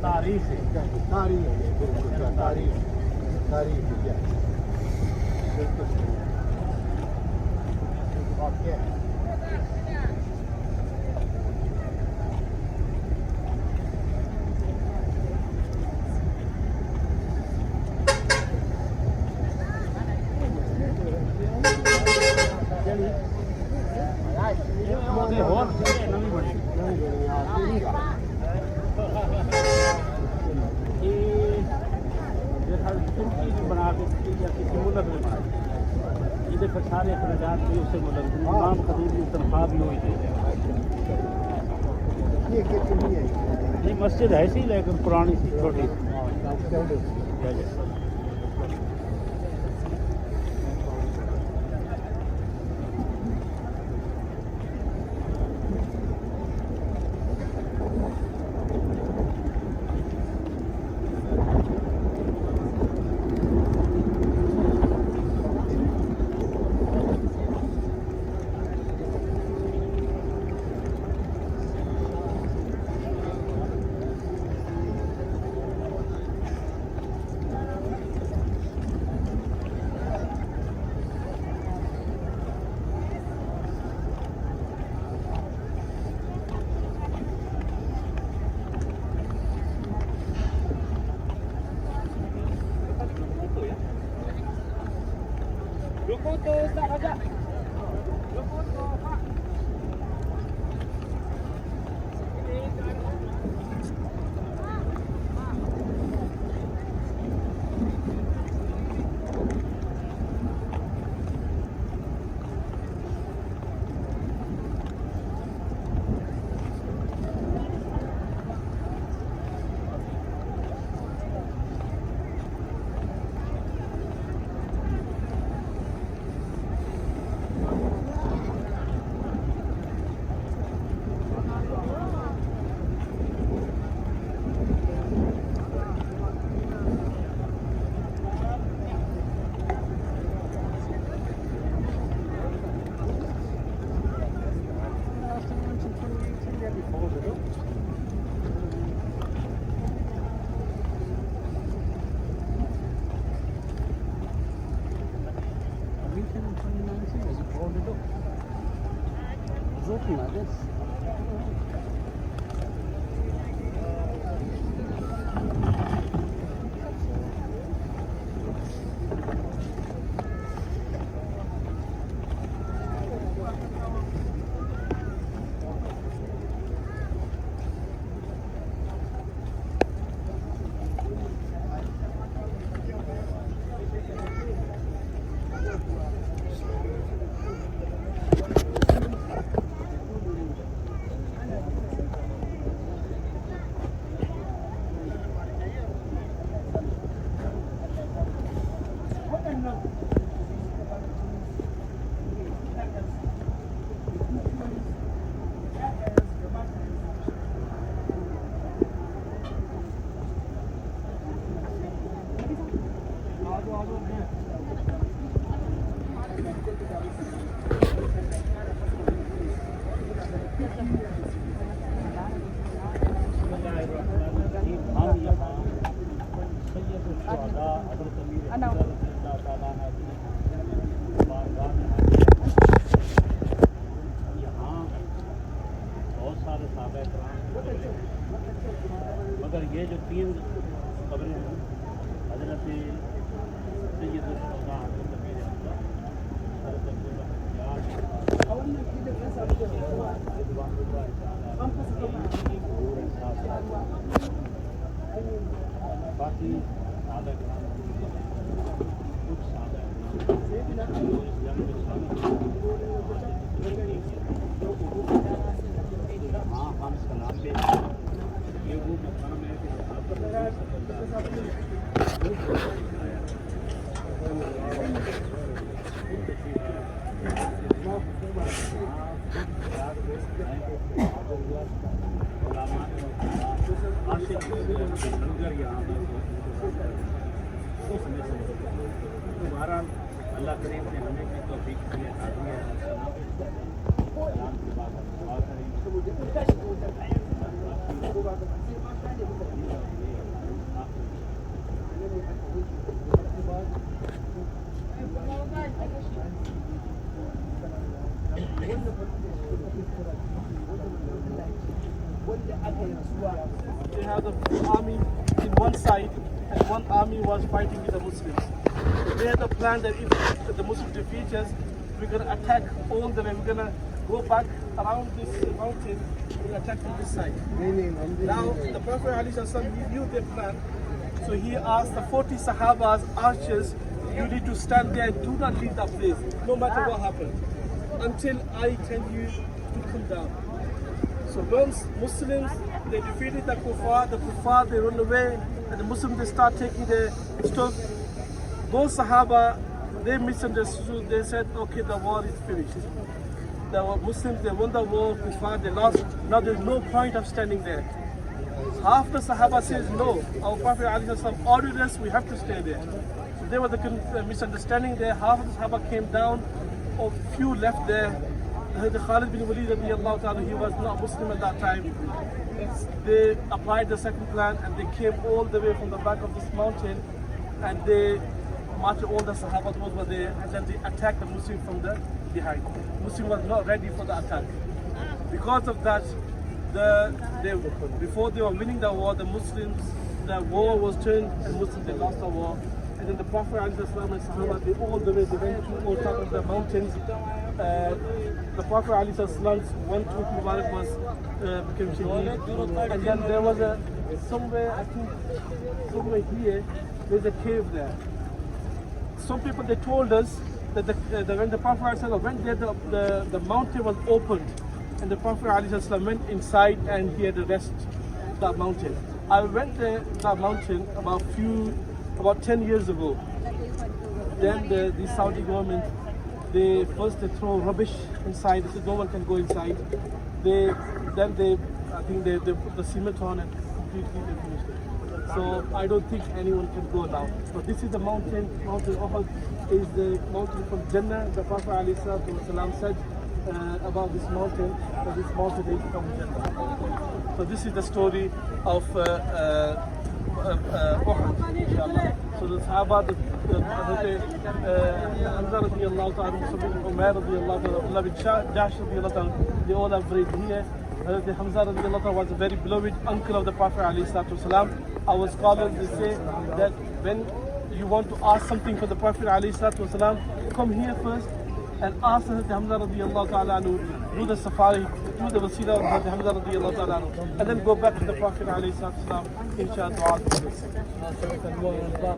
तारीख है, तारीख क्या क्या है? सारे अखराजात भी उससे मतलब तमाम खरीद की तनख्वाह भी हुई थी। ये मस्जिद है सी लेकिन पुरानी सी छोटी मगर ये जो तीन कब्रें हैं हजरत बाकी कुछ हाँ हम इसका नाम पे ये वो मकाम है कि यहाँ पर बहरहाल अल्लाह करीम ने हमें भी तौफीक दी है हाजिर है सलाम के बाद दुआ करेंगे They have the army in one side and one army was fighting with the Muslims. So they had a plan that if the Muslims defeat us, we're going to attack all the way. We're going to go back around this mountain and attack from this side. Now, the Prophet ﷺ, he knew their plan. So he asked the 40 Sahabas, archers, you need to stand there and do not leave that place, no matter what happens, until I tell you to come down. So once Muslims, they defeated the kuffar, they run away, and the Muslims, they start taking their stuff. Those Sahaba, they misunderstood, they said, okay, the war is finished. The Muslims, they won the war, kuffar, they lost, now there's no point of standing there. Half the Sahaba says, no, our Prophet ﷺ ordered us, we have to stay there. So there was a misunderstanding there. Half of the Sahaba came down, a few left there. The Khalid bin Walid, radiallahu ta'ala, he was not Muslim at that time. They applied the second plan and they came all the way from the back of this mountain and they marched all the Sahaba, those were there, and then they attacked the Muslim from the behind. Muslim was not ready for the attack. Because of that, before they were winning the war, the Muslims, the war was turned and Muslims, they lost the war. And then the Prophet ﷺ and Sahaba, they all the way, they went to all top of the mountains. The Prophet ﷺ's one troop Mubarak was became shaheed. And then there was somewhere, I think, somewhere here, there's a cave there. Some people, they told us that when the Prophet ﷺ went there, the mountain was opened. And the Prophet ﷺ went inside and he had to rest that mountain. I went there, that mountain, about 10 years ago. Then the Saudi government, they throw rubbish inside. They said no one can go inside. I think they put the cement on and completely they finished it. So I don't think anyone can go now. But this is the mountain. Mountain Uhud is the mountain from Jannah. The Prophet ﷺ said about this mountain, that this mountain is from Jannah. So this is the story of Uhud, inshallah. So the Sahaba, Hamza radiallahu ta'ala, Ameer radiallahu ta'ala, Jahsh radiallahu ta'ala, they all are buried here. Hamza radiallahu ta'ala was a very beloved uncle of the Prophet alayhi salatu wasalam. Our scholars, they say that when you want to ask something for the Prophet alayhi salatu wasalam, come here first and ask Hazrat Hamza radiallahu ta'ala anhu, do the safari, do the wasila of Hazrat Hamza radiallahu ta'ala anhu, and then go back to the Prophet alayhi salatu wasalam, inshallah.